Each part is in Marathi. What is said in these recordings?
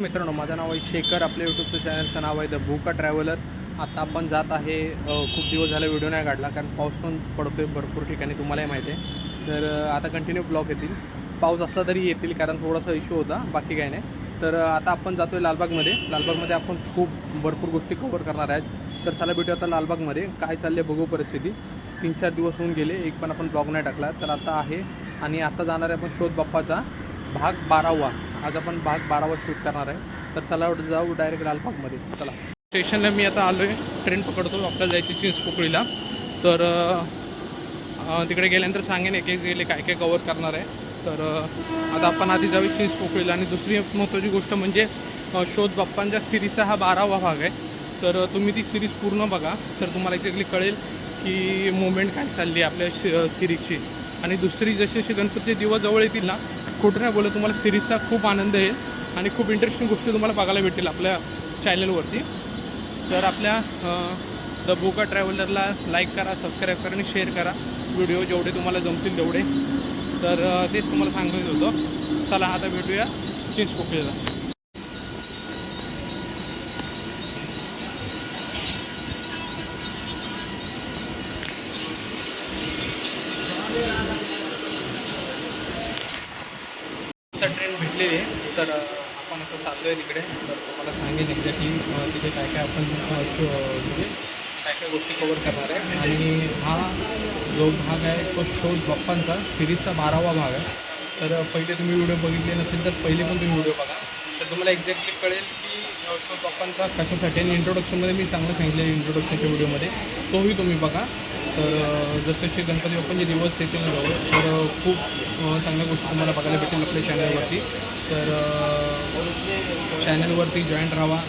मित्रांनो, माझं नाव आहे शेखर. आपल्या यूट्यूबचं चॅनलचं नाव आहे द भूका ट्रॅव्हलर. आता आपण जात आहे. खूप दिवस झाले व्हिडिओ नाही काढला कारण पाऊस पण पडतो आहे भरपूर ठिकाणी, तुम्हालाही माहिती आहे. तर आता कंटिन्यू ब्लॉग येतील, पाऊस असला तरी येतील कारण थोडासा इश्यू होता, बाकी काही नाही. तर आता आपण जातो आहे लालबागमध्ये. लालबागमध्ये आपण भरपूर गोष्टी कव्हर करणार आहेत. तर चला भेटू आता लालबागमध्ये. काय चालले बघू परिस्थिती. 3-4 दिवस होऊन गेले, एक पण आपण ब्लॉग नाही टाकला. तर आता आहे आणि आता जाणार आहे आपण शोध बाप्पाचा भाग 12वा. आज आपण भाग 12वा शूट करणार आहे. तर चला जाऊ डायरेक्ट लालबागमध्ये. चला, स्टेशनला मी आता आलो आहे. ट्रेन पकडतो, आपल्याला जायची चिंचपोकळीला. तर तिकडे गेल्यानंतर सांगेन एक एक गेले काय काय कवर करणार आहे. तर आता आपण आधी जाऊ चिंचपोकळीला. आणि दुसरी महत्त्वाची गोष्ट म्हणजे शोध बाप्पांच्या सिरीजचा हा 12वा भाग आहे. तर तुम्ही ती सिरीज पूर्ण बघा, तर तुम्हाला एक्झॅक्टली कळेल की मुवमेंट काय चालली आहे आपल्या सिरीजची. आणि दुसरी जशी जशी गणपतीचे दिवस जवळ येतील ना, खोटं नाही बोलत, तुम्हाला सिरीजचा खूप आनंद येईल आणि खूप इंटरेस्टिंग गोष्टी तुम्हाला बघायला भेटतील आपल्या चॅनलवरती. तर आपल्या द भूका ट्रॅव्हलरला लाईक करा, सबस्क्राईब करा आणि शेअर करा व्हिडिओ जेवढे तुम्हाला जमतील तेवढे. तर तेच तुम्हाला सांगत होतो. चला आता भेटूया चिंचपोकळीला. ट्रेन भेटलेली आहे. तर आपण आता चाललो आहे तिकडे. तर तुम्हाला सांगेन एक्झॅक्टली तिथे काय काय आपण म्हणजे काय काय गोष्टी कवर करणार आहे. आणि हा जो भाग आहे तो शोध बाप्पांचा सिरीजचा 12वा भाग आहे. तर पहिले तुम्ही व्हिडिओ बघितले नसेल तर पहिले पण तुम्ही व्हिडिओ बघा, तर तुम्हाला एक्झॅक्टली कळेल की शोध बाप्पांचा कशासाठी. आणि इंट्रोडक्शनमध्ये मी चांगलं सांगितलं आहे, इंट्रोडक्शनच्या व्हिडिओमध्ये तोही तुम्ही बघा. तर जसे गणपती बाप्पांचे दिवस येतील ना जवळ, तर खूप चांगल्या गोष्टी तुम्हाला बघायला भेटेल आपल्या चॅनलवरती. तर चॅनलवरती जॉईंट राहा,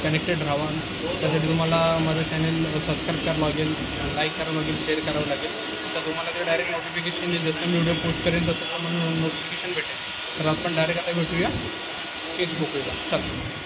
कनेक्टेड राहा. त्यासाठी तुम्हाला माझं चॅनल सबस्क्राईब करावं लागेल, लाईक करावं लागेल, शेअर करावं लागेल. तर तुम्हाला ते डायरेक्ट नोटिफिकेशन येईल. जसं मी व्हिडिओ पोस्ट करेन तसं तुम्हाला नोटिफिकेशन भेटेल. तर आपण डायरेक्ट आता भेटूया चिंचपोकळीला. चला.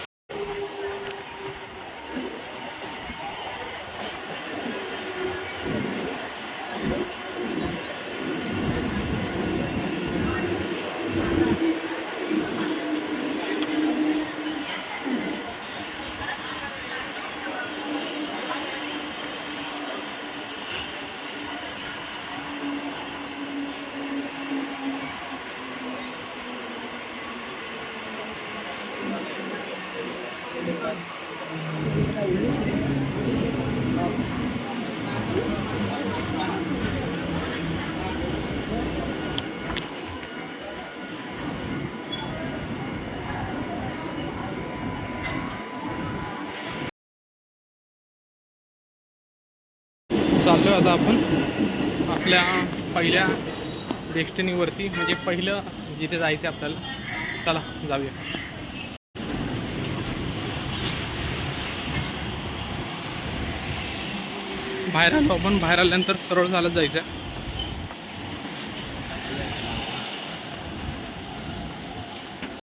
चाललो आता आपण आपल्या पहिल्या डेस्टिनीवरती, म्हणजे पहिलं जिथे जायचं आहे आपल्याला. चला जाऊया. बाहेर आलो आपण. बाहेर आल्यानंतर सरळ चालत जायचं आहे.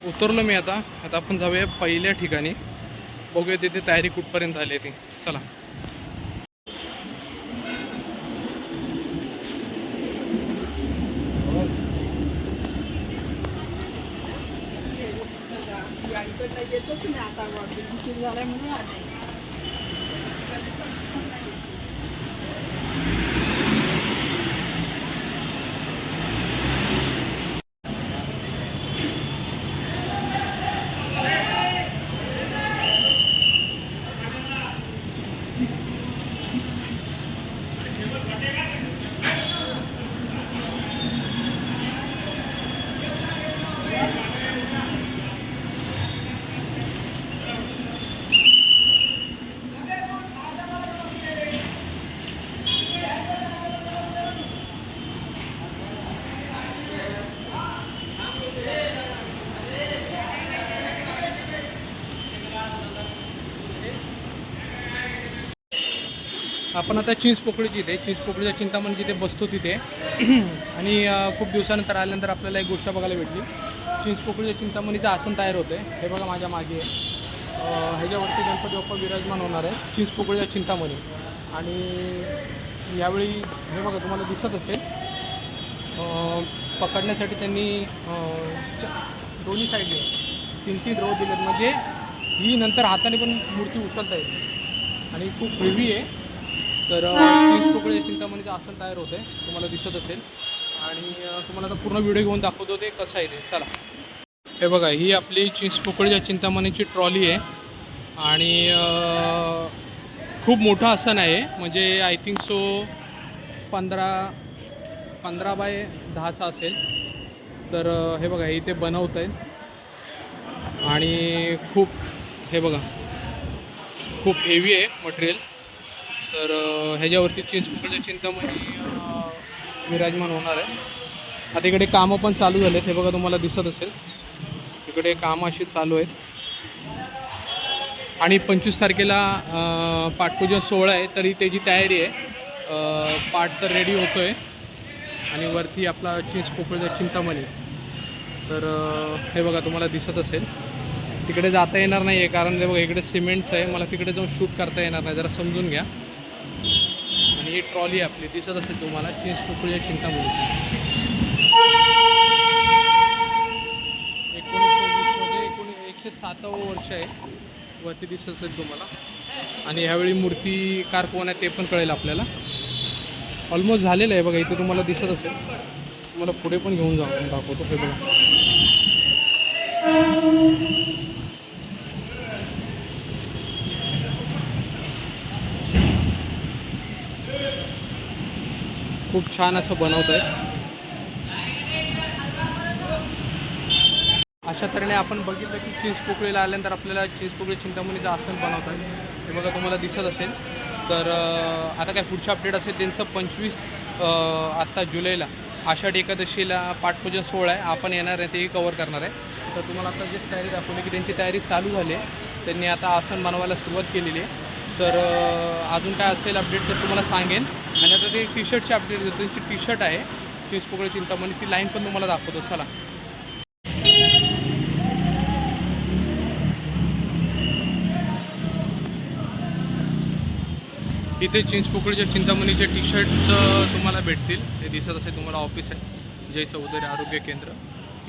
उतरलो मी आता आपण जाऊया पहिल्या ठिकाणी. बघूया तिथे तयारी कुठपर्यंत आली ती. चला. आपण आता चिंचपोकळीची इथे चिंचपोकळीच्या चिंतामणी जिथे बसतो तिथे आणि खूप दिवसानंतर आल्यानंतर आपल्याला एक गोष्ट बघायला भेटली. चिंचपोकळीच्या चिंतामणीचं आसन तयार होतं आहे. हे बघा माझ्या मागे ह्याच्यावरती गणपती बाप्पा विराजमान होणार आहे चिंचपोकळीच्या चिंतामणी. आणि यावेळी हे बघा तुम्हाला दिसत असेल पकडण्यासाठी त्यांनी दोन्ही साईडने 3 रो दिलेत, म्हणजे ही नंतर हाताने पण मूर्ती उचलता येते आणि खूप हेवी आहे. तर चिंचपोकळी चिंतामणीचं आसन तयार होतं आहे, तुम्हाला दिसत असेल. आणि तुम्हाला आता पूर्ण व्हिडिओ घेऊन दाखवतो ते कसं आहे ते. चला, हे बघा, ही आपली चिंचपोकळीच्या चिंतामणीची ट्रॉली आहे आणि खूप मोठं आसन आहे, म्हणजे आय थिंक सो 15 बाय 10चा असेल. तर हे बघा, इथे बनवत आहेत आणि खूप, हे बघा, खूप हेवी आहे मटेरियल. तर ह्याच्यावरती चिंचपोकळीच्या चिंतामणी विराजमान होणार आहे. आता इकडे कामं पण चालू झाले आहेत, हे बघा तुम्हाला दिसत असेल, इकडे कामं अशी चालू आहेत. आणि 25 तारखेला पाटपूजन सोहळा आहे, तरी त्याची तयारी आहे. पाट तर रेडी होतो आहे आणि वरती आपला चिंचपोकळीचा चिंतामणी. तर हे बघा तुम्हाला दिसत असेल, तिकडे जाता येणार नाही आहे कारण ते बघा इकडे सिमेंट्स आहे, मला तिकडे जाऊन शूट करता येणार नाही, जरा समजून घ्या. आणि ही ट्रॉली आपली दिसत असेल तुम्हाला, चिंचपोकळीच्या चिंतामणीची. 1920मध्ये 107वं वर्ष आहे, वरती दिसत असेल तुम्हाला. आणि ह्यावेळी मूर्तीकार कोण आहे ते पण कळेल आपल्याला. ऑलमोस्ट झालेलं आहे बघा, इथे तुम्हाला दिसत असेल. तुम्हाला पुढे पण घेऊन जाऊन दाखवतो, हे बघा. खूप छान असं बनवत आहे. अशा तऱ्हेने आपण बघितलं की चिंचपोकळीला आल्यानंतर आपल्याला चिंचपोकळी चिंतामणीचं आसन बनवत आहे, हे बघा तुम्हाला दिसत असेल. तर आता काय पुढचं अपडेट असेल त्यांचं 25 आत्ता जुलैला आषाढी एकादशीला पाटपूजन सोहळा आहे, आपण येणार आहे, तेही कवर करणार आहे. तर तुम्हाला आता जे तयारी दाखवली की त्यांची तयारी चालू झाली आहे, त्यांनी आता आसन बनवायला सुरुवात केलेली आहे. तर अजून काय असेल अपडेट तर तुम्हाला सांगेन. आणि आता ते टी शर्टचे अपडेट देतो, त्यांची टी शर्ट आहे चिंचपोकळी चिंतामणी, ती लाईन पण तुम्हाला दाखवतो. चला, इथे चिंचपोकळीच्या चिंतामणीचे टी शर्ट्स तुम्हाला भेटतील, ते दिसत असेल तुम्हाला. ऑफिस आहे जय चौधरी आरोग्य केंद्र,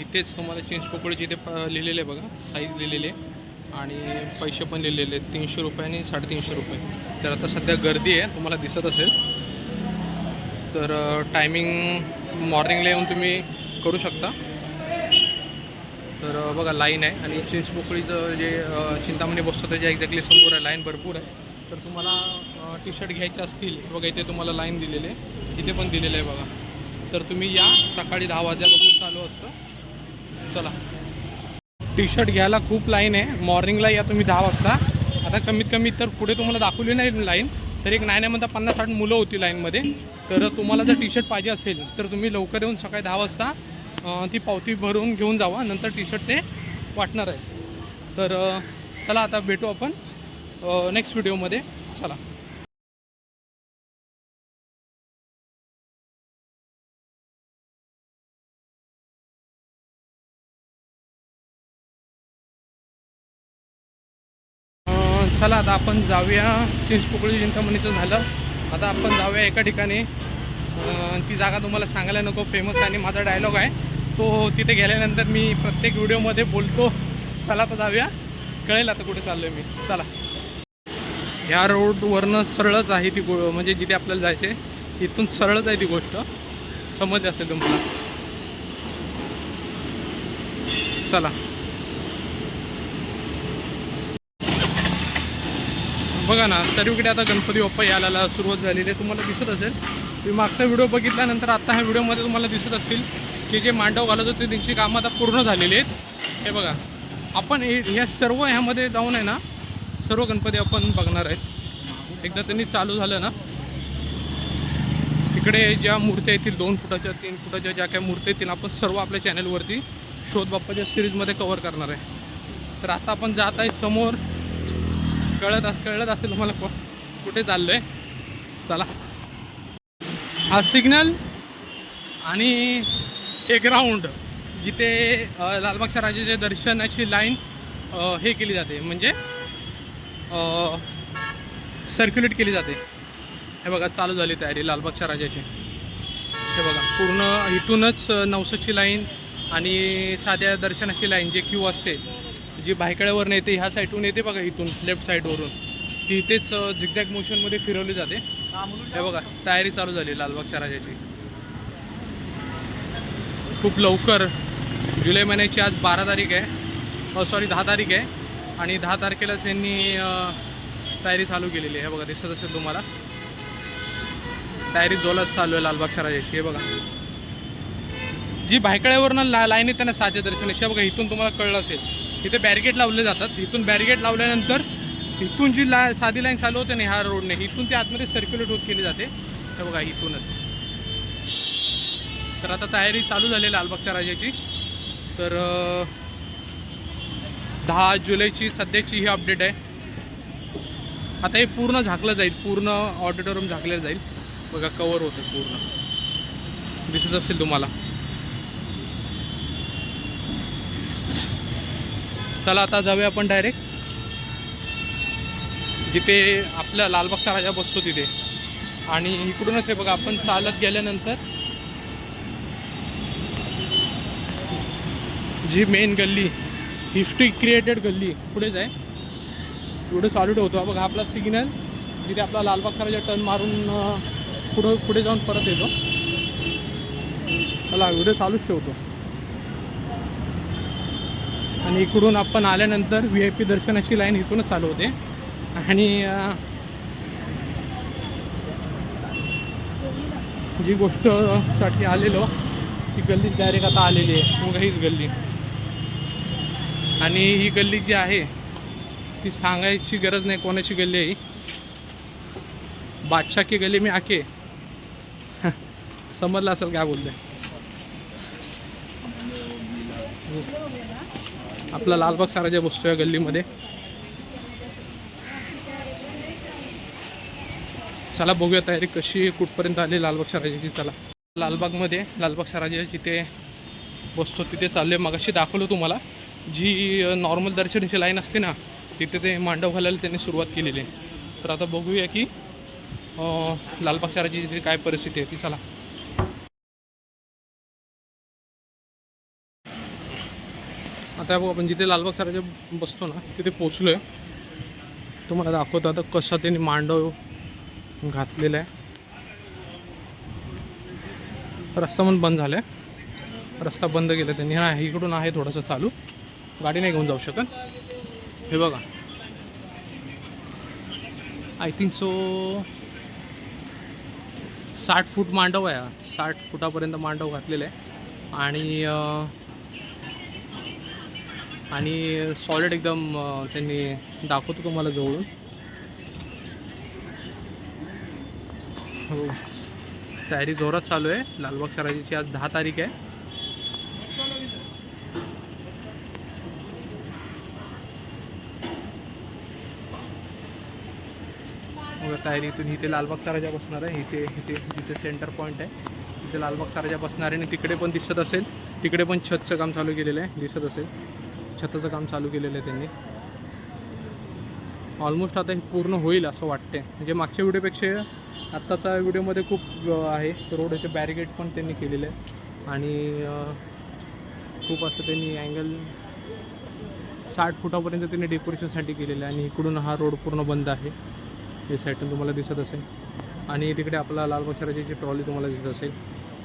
इथेच तुम्हाला चिंचपोकळीचे इथे लिहिलेले आहे बघा, साईज लिहिलेली आहे आणि पैसे पण लिहिलेले आहेत, 300 रुपये आणि 350 रुपये. तर आता सध्या गर्दी आहे, तुम्हाला दिसत असेल. तर टायमिंग मॉर्निंगला येऊन तुम्ही करू शकता. तर बघा लाईन आहे आणि चिंचपोकळीचं जे चिंतामणी बसतो त्याच्या एक्झॅक्टली समोर आहे, लाईन भरपूर आहे. तर तुम्हाला टी शर्ट घ्यायचे असतील बघा, इथे तुम्हाला लाईन दिलेली आहे, इथे पण दिलेलं आहे बघा. तर तुम्ही या, सकाळी 10 वाजल्यापासून चालू असतं. चला, टी शर्ट घ्यायला खूप लाईन आहे, मॉर्निंगला या तुम्ही 10 वाजता. आता कमीत कमी तर पुढे तुम्हाला दाखवली नाही लाईन, तर एक नाण्यामध्ये 50-60 मुलं होती लाईनमध्ये. तर तुम्हाला जर टी शर्ट पाहिजे असेल तर तुम्ही लवकर येऊन सकाळी 10 वाजता ती पावती भरून घेऊन जावा, नंतर टी शर्ट ते वाटणार आहे. तर चला आता भेटू आपण नेक्स्ट व्हिडिओमध्ये. चला. चला आता आपण जाऊया, चिंचपोकळी चिंतामणीचं झालं, आता आपण जाऊया एका ठिकाणी. ती जागा तुम्हाला सांगायला नको, फेमस आणि माझा डायलॉग आहे तो, तिथे गेल्यानंतर मी प्रत्येक व्हिडिओमध्ये बोलतो. चला आता जाऊया, कळेल आता कुठे चाललो आहे मी. चला, ह्या रोडवरनं सरळच आहे ती म्हणजे जिथे आपल्याला जायचे इथून सरळच आहे ती गोष्ट, समजली असेल तुम्हाला. चला, बघा ना, सर्वीकडे आता गणपती बाप्पा यायला सुरुवात झालेली आहे, तुम्हाला दिसत असेल. तुम्ही मागचा व्हिडिओ बघितल्यानंतर आता ह्या व्हिडिओमध्ये तुम्हाला दिसत असतील की जे मांडव घालत होते त्यांची कामं आता पूर्ण झालेली आहेत. हे बघा, आपण ह्या सर्व ह्यामध्ये जाऊन आहे ना, सर्व गणपती आपण बघणार आहेत. एकदा त्यांनी चालू झालं ना, तिकडे ज्या मूर्त्या येतील 2 फुटाच्या 3 फुटाच्या ज्या काही मूर्त्या येतील आपण सर्व आपल्या चॅनलवरती शोध बाप्पाच्या सिरीजमध्ये कवर करणार आहे. तर आता आपण जात आहे समोर, कळत असेल तुम्हाला कुठे चाललो आहे. चला, हा सिग्नल आणि हे ग्राउंड जिथे लालबागच्या राजाच्या दर्शनाची लाईन हे केली जाते, म्हणजे सर्क्युलेट केली जाते. हे बघा चालू झाली तयारी लालबागच्या राजाची. हे बघा पूर्ण इथूनच नवसाची लाईन आणि साध्या दर्शनाची लाईन जे क्यू असते जी भायखळ्यावरून येते ह्या साईडून येते बघा, इथून लेफ्ट साईडवरून ती इथेच झिगझॅग मोशनमध्ये फिरवली जाते. हे बघा तयारी चालू झाली लालबागच्या राजाची. खूप लवकर जुलै महिन्याची आज 12 तारीख आहे, सॉरी 10 तारीख आहे, आणि 10 तारखेलाच यांनी तयारी चालू केलेली आहे. हे बघा दिसत असेल तुम्हाला, तयारी जोरात चालू आहे लालबागच्या राजाची. हे बघा जी भायखळ्यावरनं लाईन येते ना साध्या दर्शनाची, बघा इथून तुम्हाला कळलं असेल, इथे बॅरिगेट लावले जातात. इथून बॅरिगेट लावल्यानंतर इथून जी साधी लाईन चालू होते ना ह्या रोडने, इथून ते आतमध्ये सर्क्युलेट होत केली जाते. हे बघा इथूनच. तर आता तयारी चालू झाली लालबागच्या राजाची. तर 10 जुलैची सध्याची ही अपडेट आहे. आता हे पूर्ण झाकलं जाईल, पूर्ण ऑडिटोरियम झाकलं जाईल. बघा कवर होतं पूर्ण, दिसत असेल तुम्हाला. चला आता जाऊया आपण डायरेक्ट जिथे आपला लालबागचा राजा बसतो तिथे. आणि इकडूनच हे बघा आपण चालत गेल्यानंतर जी मेन गल्ली, हिस्ट्री क्रिएटेड गल्ली पुढेच आहे. पुढे चालू ठेवतो बघा आपला सिग्नल, जिथे आपला लालबागचा राजा टर्न मारून पुढे जाऊन परत येतो. चला व्हिडिओ चालूच ठेवतो. आणि इकडून आपण आल्यानंतर VIP दर्शनाची लाईन इथूनच चालू होते. आणि जी गोष्टसाठी आलेलो ती गल्ली डायरेक्ट आता आलेली आहे. मग हीच गल्ली. आणि ही गल्ली जी आहे ती सांगायची गरज नाही कोणाची गल्ली आहे. बादशाह की गली में आके समजलं असेल काय बोलते. आपला लालबागचा राजा बसतो या गल्लीमध्ये. चला बघूया तयारी कशी कुठपर्यंत आली लालबागच्या राजाची. चला लालबागमध्ये लालबागचा राजा जिथे बसतो तिथे चालले. मगाशी दाखवलं तुम्हाला जी नॉर्मल दर्शनाची लाईन असते ना, तिथे ते मांडव घालायला त्यांनी सुरुवात केलेली आहे. तर आता बघूया की लालबागच्या राजाची काय परिस्थिती आहे ती. चला आता बघू आपण जिथे लालबागचा राजा बसतो ना तिथे पोचलो आहे. तुम्हाला दाखवतो आता कसा त्यांनी मांडव घातलेला आहे. रस्ता पण बंद झाला आहे, रस्ता बंद केला त्यांनी. हा इकडून आहे थोडंसं चालू, गाडी नाही घेऊन जाऊ शकत. हे बघा आय थिंक सो 60 फूट मांडव आहे. 60 फुटापर्यंत मांडव घातलेलं आहे. आणि सॉलिड एकदम त्यांनी दाखवतो तुम्हाला जवळून. हो तयारी जोरात चालू आहे लालबागच्या राजाची. आज 10 तारीख आहे. तयारी इथून इथे लालबागचा राजा बसणार आहे. जिथे सेंटर पॉईंट आहे तिथे लालबागचा राजा बसणार आहे. आणि तिकडे पण दिसत असेल, तिकडे पण छतचं काम चालू केलेलं आहे. दिसत असेल छताचं काम चालू केलेलं आहे त्यांनी. ऑलमोस्ट आता हे पूर्ण होईल असं वाटते. म्हणजे मागच्या व्हिडिओपेक्षा आत्ताचा व्हिडिओमध्ये खूप आहे. रोडचे बॅरिगेट पण त्यांनी केलेलं आहे. आणि खूप असं त्यांनी अँगल 60 फुटापर्यंत त्यांनी डेकोरेशनसाठी केलेलं आहे. आणि इकडून हा रोड पूर्ण बंद आहे. हे साईडून तुम्हाला दिसत असेल. आणि तिकडे आपला लालबागच्या राजाची ट्रॉली तुम्हाला दिसत असेल,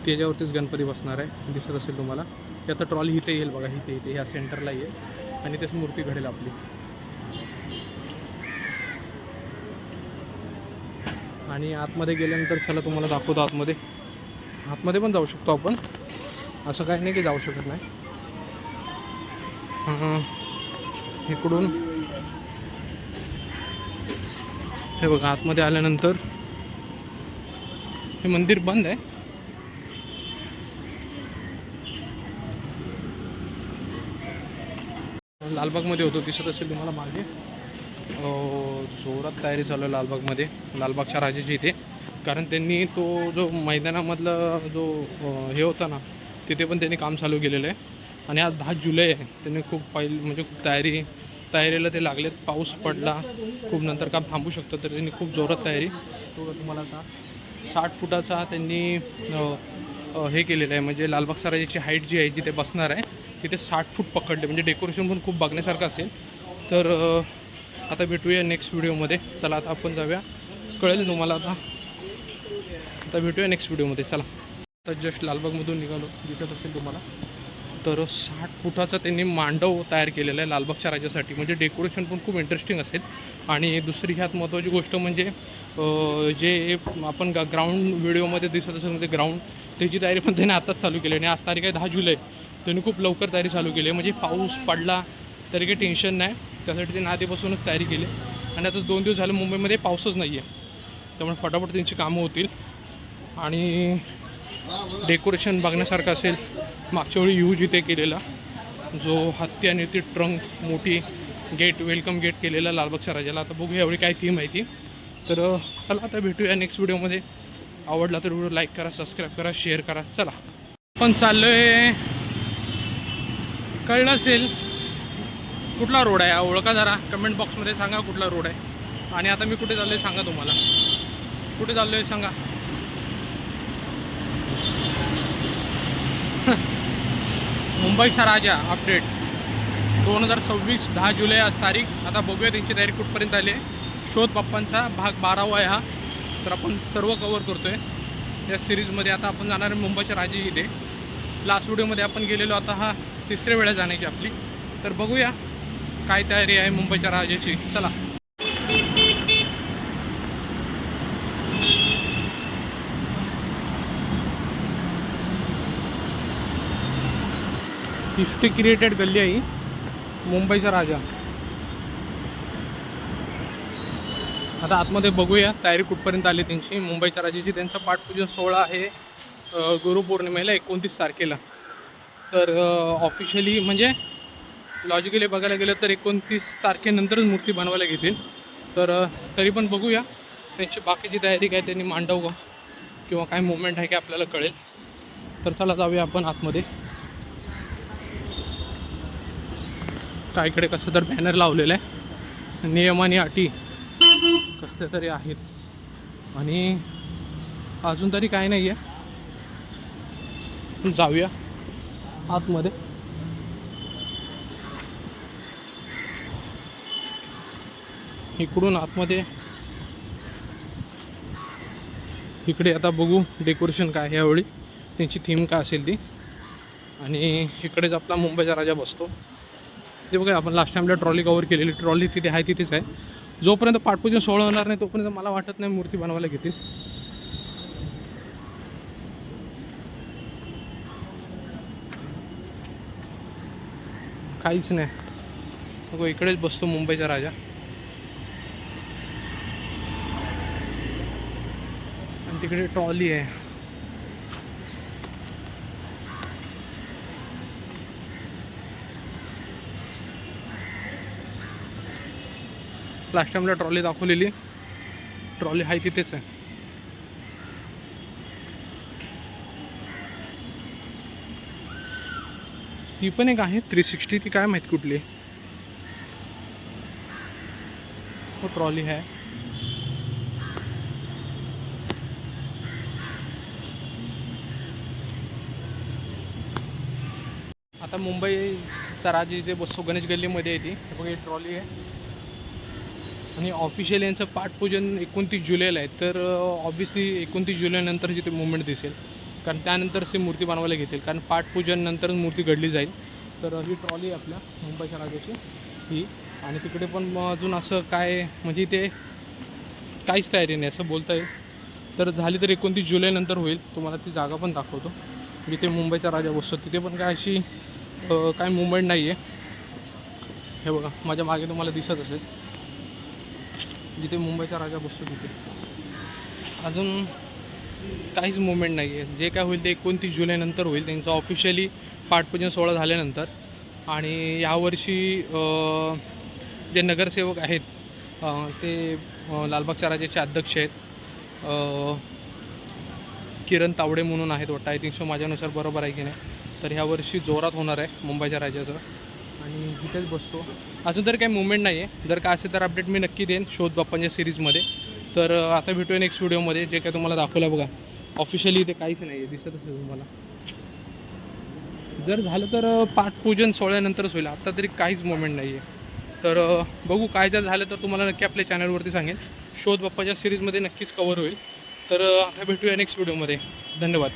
त्याच्यावरतीच गणपती बसणार आहे. दिसत असेल तुम्हाला. की आता ट्रॉली इथे येईल बघा, इथे ह्या सेंटरला येईल आणि तेच मूर्ती घडेल आपली. आणि आतमध्ये गेल्यानंतर चला तुम्हाला दाखवतो. आतमध्ये पण जाऊ शकतो आपण, असं काही नाही की जाऊ शकत नाही. इकडून हे बघा आतमध्ये आल्यानंतर हे मंदिर बंद आहे. लालबागमध्ये होतो, दिसत असेल तुम्हाला मागे. जोरात तयारी चालू आहे लालबागमध्ये, लालबागच्या राजाची इथे. कारण त्यांनी तो जो मैदानामधला जो हे होता ना, तिथे पण त्यांनी काम चालू केलेलं आहे. आणि आज 10 जुलै आहे. त्यांनी खूप म्हणजे खूप तयारीला ते लागलेत. पाऊस पडला खूप, नंतर काम थांबू शकतं, तर त्यांनी खूप जोरात तयारी. तो तुम्हाला आता 60 फुटाचा त्यांनी हे केलेलं आहे. म्हणजे लालबागच्या राजाची हाईट जी आहे जिथे बसणार आहे तिथे 60 फूट पकडले, म्हणजे डेकोरेशन पण खूप बघण्यासारखं असेल. तर आता भेटूया नेक्स्ट व्हिडिओमध्ये. चला आता आपण जाऊया, कळेल तुम्हाला आता भेटूया नेक्स्ट व्हिडिओमध्ये. चला आता जस्ट लालबागमधून निघालो, दिसत असेल तुम्हाला. तर 60 फुटाचा त्यांनी मांडव तयार केलेला आहे लालबागच्या राजासाठी, म्हणजे डेकोरेशन पण खूप इंटरेस्टिंग असेल. आणि दुसरी ह्यात महत्त्वाची गोष्ट म्हणजे जे आपण ग्राउंड व्हिडिओमध्ये दिसत असेल म्हणजे ग्राउंड, त्याची तयारी पण त्यांनी आताच चालू केली. आणि आज तारीख आहे 10 जुलै. त्यांनी खूप लवकर तयारी चालू केली आहे, म्हणजे पाऊस पडला तरी काही टेन्शन नाही, त्यासाठी त्यांनी आधीपासूनच तयारी केली. आणि आता 2 दिवस झाले मुंबईमध्ये पाऊसच नाही आहे, त्यामुळे फटाफट त्यांची कामं होतील. आणि डेकोरेशन बघण्यासारखं असेल. मागच्या वेळी यूज इथे केलेला जो हत्ती आणि ती ट्रंक मोठी गेट, वेलकम गेट केलेला लालबागच्या राजाला. आता बघूया यावेळी काय थीम आहे ती. तर चला आता भेटूया नेक्स्ट व्हिडिओमध्ये. आवडला तर व्हिडिओ लाईक करा, सबस्क्राईब करा, शेअर करा. चला पण चाललो आहे, कळलं असेल कुठला रोड आहे, ओळखा जरा कमेंट बॉक्समध्ये सांगा कुठला रोड आहे. आणि आता मी कुठे चाललो आहे सांगा, तुम्हाला कुठे चाललो आहे सांगा. मुंबईचा राजा अपडेट 2026 10 जुलै आज तारीख. आता बघूया त्यांची तयारी कुठपर्यंत आली आहे. शोध बाप्पांचा भाग 12वा आहे हा. तर आपण सर्व कवर करतो आहे या सिरीजमध्ये. आता आपण जाणार आहे मुंबईच्या राजा इथे. लास्ट व्हिडिओमध्ये आपण गेलेलो, आता हा 3ऱ्या वेळा जाण्याची आपली. तर बघूया काय तयारी आहे मुंबईच्या राजाची. चला हिस्ट्री क्रिएटेड गल्ली आहे मुंबईचा राजा. आता आतमध्ये बघूया तयारी कुठपर्यंत आली त्यांची मुंबईच्या राजाची. त्यांचा पाठपूजन सोहळा आहे गुरुपौर्णिमेला 29 तारखेला. तर ऑफिशियली म्हणजे लॉजिकली बघायला गेलं तर 29 तारखेनंतरच मूर्ती बनवायला घेतील. तर तरी पण बघूया त्यांची बाकीची तयारी काय, त्यांनी मांडव किंवा काय मुवमेंट आहे की आपल्याला कळेल. तर चला जाऊया आपण आतमध्ये. काय इकडे कसं तर बॅनर लावलेलं आहे, नियम आणि अटी कसले तरी आहेत. आणि अजून तरी काय नाही आहे, जाऊया आतमध्ये. इकडून आतमध्ये इकडे आता बघू डेकोरेशन काय आहे यावेळी, त्यांची थीम काय असेल ती. आणि इकडेच आपला मुंबईचा राजा बसतो. ते बघा आपण लास्ट टाईमला ट्रॉली कवर केलेली, ट्रॉली तिथे आहे तिथेच आहे. जोपर्यंत पाठपूजन सोहळा होणार नाही तोपर्यंत मला वाटत नाही मूर्ती बनवायला घेतील. काहीच नाही, बघू इकडेच बसतो मुंबईचा राजा. आणि तिकडे ट्रॉली आहे. लास्ट टाईमला ट्रॉली दाखवलेली, ट्रॉली आहे तिथेच आहे. ती पण एक आहे 360, ती काय माहीत कुठली. हो ट्रॉली आहे. आता मुंबईचा राजा इथे बसतो गणेश गल्लीमध्ये आहे ती. बघा ही ट्रॉली आहे. आणि ऑफिशियल यांचं पाठपूजन 29 जुलैला आहे. तर ऑब्व्हियसली 29 जुलैनंतर जिथे मुवमेंट दिसेल, कारण त्यानंतरच ते मूर्ती बनवायला घेतील, कारण पाठपूजन नंतरच मूर्ती घडली जाईल. तर ही ट्रॉली आहे आपल्या मुंबईच्या राजाची ही. आणि तिकडे पण अजून असं काय म्हणजे ते काहीच तयारी नाही असं बोलता येईल. तर झाली तर 29 जुलैनंतर होईल. तुम्हाला ती जागा पण दाखवतो जिथे मुंबईचा राजा बसतो. तिथे पण काय अशी काय मुवमेंट नाही आहे. हे बघा माझ्या मागे तुम्हाला दिसत असेल, जिथे मुंबईचा राजा बसतो तिथे अजून काहीच मुवमेंट नाही आहे. जे काय होईल ते 29 जुलैनंतर होईल, त्यांचं ऑफिशियली पाठपूजन सोहळा झाल्यानंतर. आणि यावर्षी जे नगरसेवक आहेत ते लालबागच्या राजाचे अध्यक्ष आहेत, किरण तावडे म्हणून आहेत वाटतं. आय थिंक सो, माझ्यानुसार बरोबर आहे की नाही. तर ह्यावर्षी जोरात होणार आहे मुंबईच्या राजाचं. आणि इथेच बसतो. अजून तर काही मुवमेंट नाही आहे. जर काय असेल तर अपडेट मी नक्की देईन शोध बाप्पांच्या सिरीजमध्ये. तर आता भेटूया नेक्स्ट व्हिडिओमध्ये. जे काय तुम्हाला दाखवलं बघा, ऑफिशियली इथे काहीच नाही आहे, दिसत असेल तुम्हाला. जर झालं तर पाठपूजन सोहळ्यानंतरच होईल, आत्ता तरी काहीच मोमेंट नाही आहे. तर बघू काय जर झालं तर तुम्हाला नक्की आपल्या चॅनलवरती सांगेन. शोध बाप्पाच्या सिरीजमध्ये नक्कीच कवर होईल. तर आता भेटूया नेक्स्ट व्हिडिओमध्ये. धन्यवाद.